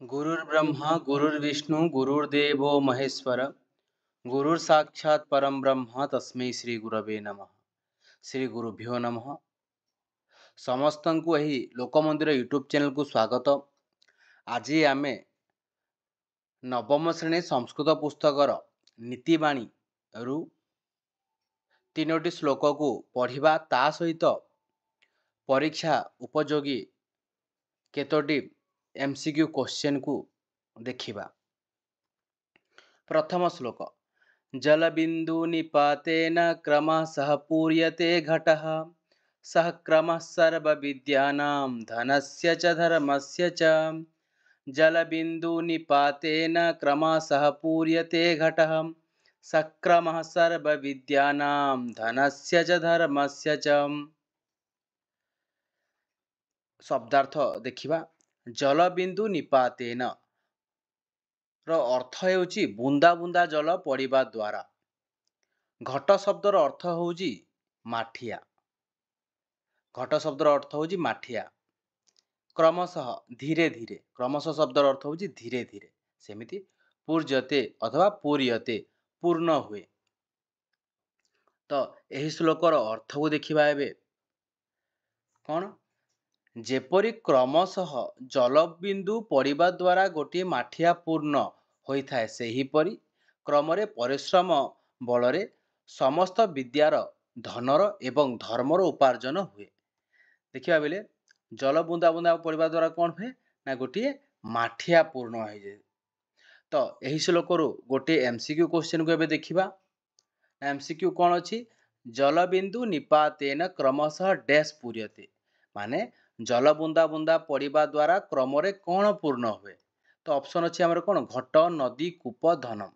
गुरुर्ब्रह्मा गुरुर्विष्णु गुरुर्देवो महेश्वर गुरुर साक्षात परम ब्रह्म तस्मै श्री गुरवे नमः। श्री गुरुभ्यो नमः। ସମସ୍ତଙ୍କୁ ଏହି ଲୋକମନ୍ଦିର ୟୁଟ୍ୟୁବ୍ ଚ୍ୟାନେଲକୁ ସ୍ୱାଗତ। ଆଜି ଆମେ ନବମ ଶ୍ରେଣୀ ସଂସ୍କୃତ ପୁସ୍ତକର ନୀତିବାଣୀରୁ ତିନୋଟି ଶ୍ଲୋକକୁ ପଢ଼ିବା, ତା ସହିତ ପରୀକ୍ଷା ଉପଯୋଗୀ କେତୋଟି MCQ କ୍ୱେଶ୍ଚନକୁ ଦେଖିବା। प्रथम श्लोक जलबिंदु निपातेन क्रमशः पूर्यते घटः सः क्रमः सर्वविद्यानां धनस्य च धर्मस्य च। जलबिंदु निपातेन क्रमशः पूर्यते घटः सः क्रमः सर्वविद्यानां धनस्य च धर्मस्य च। शब्दार्थ देखिबा। जलबिंदु निपातेन ର ଅର୍ଥ ହେଉଛି ବୁନ୍ଦା ବୁନ୍ଦା ଜଳ ପଡ଼ିବା ଦ୍ୱାରା। ଘଟ ଶବ୍ଦର ଅର୍ଥ ହେଉଛି ମାଠିଆ। ଘଟ ଶବ୍ଦର ଅର୍ଥ ହେଉଛି ମାଠିଆ। କ୍ରମଶଃ ଧୀରେ ଧୀରେ, କ୍ରମଶଃ ଶବ୍ଦର ଅର୍ଥ ହେଉଛି ଧୀରେ ଧୀରେ। ସେମିତି ପୂର୍ଯ୍ୟତେ ଅଥବା ପୂର୍ୟତେ ପୂର୍ଣ୍ଣ ହୁଏ। ତ ଏହି ଶ୍ଲୋକର ଅର୍ଥକୁ ଦେଖିବା ଏବେ। କ'ଣ? ଯେପରି କ୍ରମଶଃ ଜଳବିନ୍ଦୁ ପଡ଼ିବା ଦ୍ୱାରା ଗୋଟିଏ ମାଠିଆ ପୂର୍ଣ୍ଣ ହୋଇଥାଏ, ସେହିପରି କ୍ରମରେ ପରିଶ୍ରମ ବଳରେ ସମସ୍ତ ବିଦ୍ୟାର, ଧନର ଏବଂ ଧର୍ମର ଉପାର୍ଜନ ହୁଏ। ଦେଖିବା ବେଳେ ଜଳ ବୁନ୍ଦା ବୁନ୍ଦା ପଡ଼ିବା ଦ୍ୱାରା କ'ଣ ହୁଏ? ନା ଗୋଟିଏ ମାଠିଆ ପୂର୍ଣ୍ଣ ହୋଇଯାଏ। ତ ଏହି ଶ୍ଲୋକରୁ ଗୋଟିଏ MCQ କ୍ୱେଶ୍ଚନକୁ ଏବେ ଦେଖିବା। MCQ କ'ଣ ଅଛି? ଜଳବିନ୍ଦୁ ନିପାତେନ କ୍ରମଶଃ ଡ୍ୟାଶ୍ ପୂର୍ୟତେ, ମାନେ ଜଳ ବୁନ୍ଦା ବୁନ୍ଦା ପଡ଼ିବା ଦ୍ୱାରା କ୍ରମରେ କ'ଣ ପୂର୍ଣ୍ଣ ହୁଏ? ତ ଅପସନ୍ ଅଛି ଆମର କ'ଣ? ଘଟ, ନଦୀ, କୂପ, ଧନମ।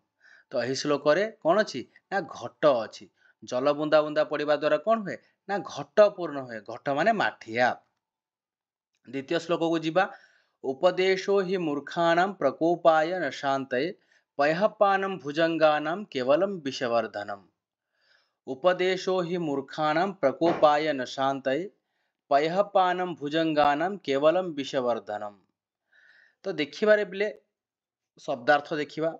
ତ ଏହି ଶ୍ଲୋକରେ କ'ଣ ଅଛି? ନା ଘଟ ଅଛି। ଜଳ ବୁନ୍ଦା ବୁନ୍ଦା ପଡ଼ିବା ଦ୍ୱାରା କ'ଣ ହୁଏ? ନା ଘଟ ପୂର୍ଣ୍ଣ ହୁଏ। ଘଟ ମାନେ ମାଠିଆ। ଦ୍ୱିତୀୟ ଶ୍ଲୋକକୁ ଯିବା। ଉପଦେଶೋ हि ମୂର୍ଖାଣାଂ ପ୍ରକୋପାୟ ନ ଶାନ୍ତୟେ ପୟଃପାନଂ ଭୁଜଙ୍ଗାନାଂ କେବଲଂ ବିଷବର୍ଧନମ୍। ଉପଦେଶो हि ମୂର୍ଖାଣାଂ ପ୍ରକୋପାୟ ନ ଶାନ୍ତୟେ ପୟଃପାନଂ ଭୁଜଙ୍ଗାନାଂ କେବଲଂ ବିଷବର୍ଧନମ୍। ତ ଦେଖିବାରେ ବେଲେ ଶବ୍ଦାର୍ଥ ଦେଖିବା।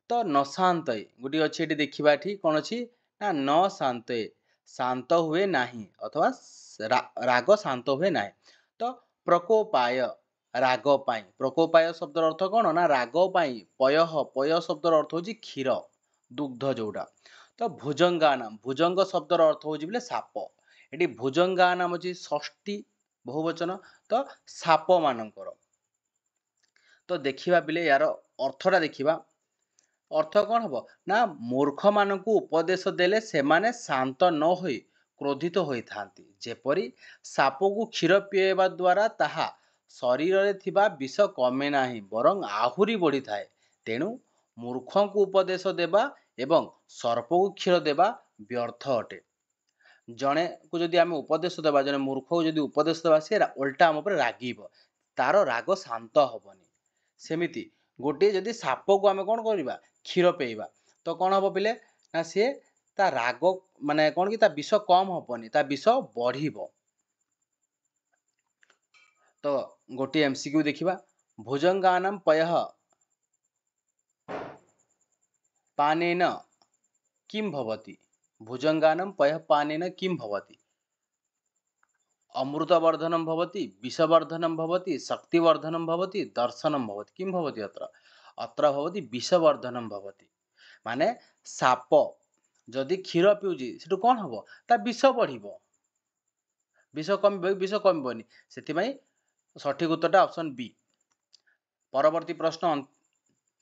ତ ନ ଶାନ୍ତୟେ ଗୋଟିଏ ଅଛି, ଏଠି ଦେଖିବା। ଏଠି କ'ଣ ଅଛି? ନା ନ ଶାନ୍ତୟେ, ଶାନ୍ତ ହୁଏ ନାହିଁ ଅଥବା ରାଗ ଶାନ୍ତ ହୁଏ ନାହିଁ। ତ ପ୍ରକୋପାୟ, ରାଗ ପାଇଁ। ପ୍ରକୋପାୟ ଶବ୍ଦର ଅର୍ଥ କ'ଣ? ନା ରାଗ ପାଇଁ। ପୟଃ, ପୟ ଶବ୍ଦର ଅର୍ଥ ହେଉଛି କ୍ଷୀର, ଦୁଗ୍ଧ ଯୋଉଟା। ତ ଭୁଜଙ୍ଗାନାମ, ଭୁଜଙ୍ଗ ଶବ୍ଦର ଅର୍ଥ ହେଉଛି ବୋଲେ ସାପ। ଏଠି ଭୁଜଙ୍ଗାନାମ ଅଛି ଷଷ୍ଠୀ ବହୁବଚନ, ତ ସାପ ମାନଙ୍କର। ତ ଦେଖିବା ବେଲେ ୟାର ଅର୍ଥଟା ଦେଖିବା। ଅର୍ଥ କ'ଣ ହବ? ନା ମୂର୍ଖମାନଙ୍କୁ ଉପଦେଶ ଦେଲେ ସେମାନେ ଶାନ୍ତ ନ ହୋଇ କ୍ରୋଧିତ ହୋଇଥାନ୍ତି। ଯେପରି ସାପକୁ କ୍ଷୀର ପିଆଇବା ଦ୍ୱାରା ତାହା ଶରୀରରେ ଥିବା ବିଷ କମେ ନାହିଁ, ବରଂ ଆହୁରି ବଢ଼ିଥାଏ। ତେଣୁ ମୂର୍ଖଙ୍କୁ ଉପଦେଶ ଦେବା ଏବଂ ସର୍ପକୁ କ୍ଷୀର ଦେବା ବ୍ୟର୍ଥ ଅଟେ। ଜଣେକୁ ଯଦି ଆମେ ଉପଦେଶ ଦେବା, ଜଣେ ମୂର୍ଖକୁ ଯଦି ଉପଦେଶ ଦେବା, ସେ ଓଲଟା ଆମ ଉପରେ ରାଗିବ, ତାର ରାଗ ଶାନ୍ତ ହବନି। ସେମିତି ଗୋଟିଏ ଯଦି ସାପକୁ ଆମେ କ'ଣ କରିବା? କ୍ଷୀର ପେଇବା, ତ କ'ଣ ହବ ପିଲେ? ନା ସିଏ ତା ରାଗ ମାନେ କ'ଣ କି ତା ବିଷ କମ ହବନି, ତା ବିଷ ବଢ଼ିବ। ତ ଗୋଟିଏ MCQ ଦେଖିବା। ଭୁଜଙ୍ଗାନାଂ ପୟଃ ପାନେନ କିಂ ଭବତି। ଭୁଜଙ୍ଗାନାଂ ପୟଃ ପାନେନ କିಂ ଭବତି। अमृतवर्धनं भवति, विषवर्धनं भवति, शक्तिवर्धनं भवति, दर्शनं भवति। किं भवति अत्र? अत्र भवति विषवर्धनं भवति। माने साप जदि क्षीर पिउछि सेठु कोन हबो? ता विष बढ़िबो। विष कमिबनी। सेथिबाई सठिक उत्तरटा ऑप्शन बी। परवर्ती प्रश्न,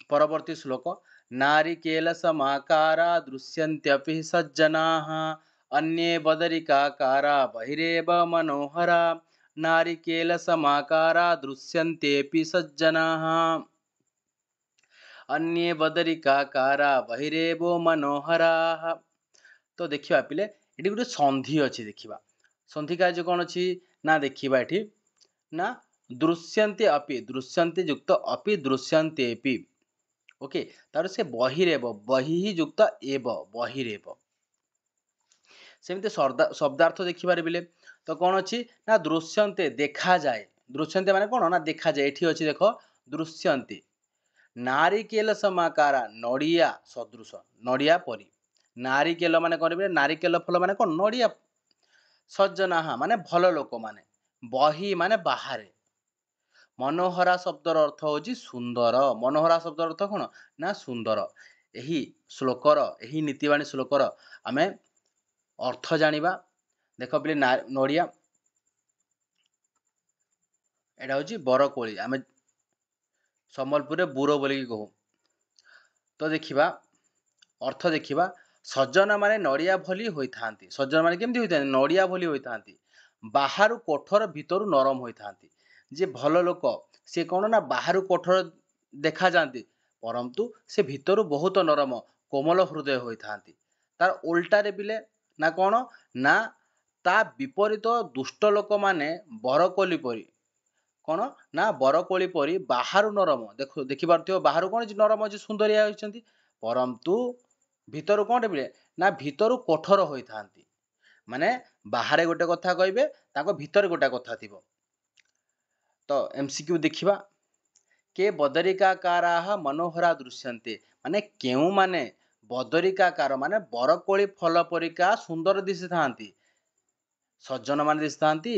परवर्ती श्लोक। नारिकेलसमाकारा दृश्यन्त्यपि सज्जनाः अन्ये बदरिकाकारा बहिरेव मनोहरा। नारिकेलसमाकारा दृश्यन्तेऽपि सज्जनाः अन्ये बदरिकाकारा बहिरेव मनोहराः। तो देखिबा पिले एठी गुटे संधि अछि। देखिबा संधि कार्य कोन अछि? ना देखिबा एठी ना दृश्यन्ते अपि, दृश्यन्ते युक्त अपि दृश्यन्तेऽपि। ओके, तार से बहिरेव, बहिः युक्त एव, बहिरेव। सेमते शब्दार्थ देखिबारे बेले तो कौन अच्छी? ना दृश्यन्ते देखा जाए। दृश्यन्ते माने कौन? ना देखा जाए। एठी अच्छी देख दृश्यन्ते नारिकेल समाकारा नड़िया सदृश नड़िया परी नारिकेल माने कौन नारिकेल फल माने कौन नड़िया सज्जना माने भल लोक माने बही माने बाहर मनोहरा शब्दर अर्थ होची सुंदर मनोहरा शब्दर अर्थ कौन ना सुंदर यही श्लोकर यही नीतिवाणी श्लोकर आमे अर्थ जानिबा देख पे नड़िया एटा होची बरकोली आमे सम्बलपुर बुरो बोलिकी कहू तो देखिबा अर्थ देखिबा सज्जना माने नड़िया भली होइथांती सज्जना माने केमती होइथांती नड़िया भली होइथांती बाहरु कोठर भितरु नरम होइथांती जे भल लोक से कौन ना बाहरु कोठर देखा जाती परंतु से भितरु बहुत नरम कोमल हृदय होइथांती तार उल्टा रे बिले ना कौन ना ता विपरीत दुष्ट लोक माने बरकोली परी कौन ना बरकोली परी बाहरु नरम देखि पारथियो बाहरु कौन नरम जे सुंदरिया होइछंती परंतु भितरु कौन बिले ना भितरु कोठर होइथांती माने बाहरे गोटे कथा कहबे ताको भितर गोटे कथा थिबो तो एमसीक्यू देखिबा के बदरिकाकाराः मनोहरा दृश्यन्ते माने केउ माने बदरिकाकार माने बरकोली फल परिका सुंदर दिशि थांती सज्जन माने दिसतांती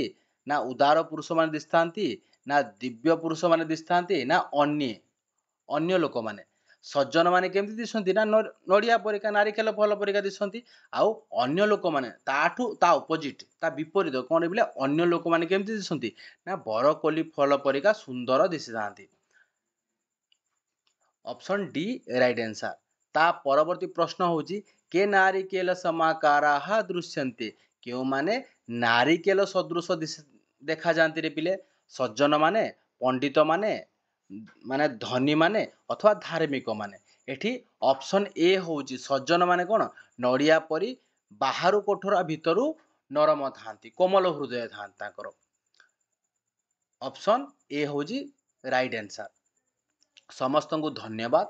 ना उदार पुरुष माने दिसतांती ना दिव्य पुरुष माने दिसतांती ना अन्य अन्य लोक माने सज्जन माने केमती दिसंती ना नड़िया परिका नारिकेल फल परिका दिसंती आउ अन्य लोक माने ताठू ता ऑपोजिट ता विपरीत कोन बिले अन्य लोक माने केमती दिसंती ना बरकोली फल परिका सुंदर दिसतांती ऑप्शन डी राइट आंसर ता परवर्ती प्रश्न होची के नारिकेल समाकाराः दृश्यन्ते केउ माने नारिकेल सदृश देखा जाती रे पिले सज्जन माने पंडित माने माने धनी माने अथवा धार्मिक माने एठी ऑप्शन ए होची सज्जन माने कोन नड़िया परी बाहरु कोठरा भितरु नरम थांती कोमल हृदय थांती ताकर ऑप्शन ए होची राइट आंसर समस्त को धन्यवाद।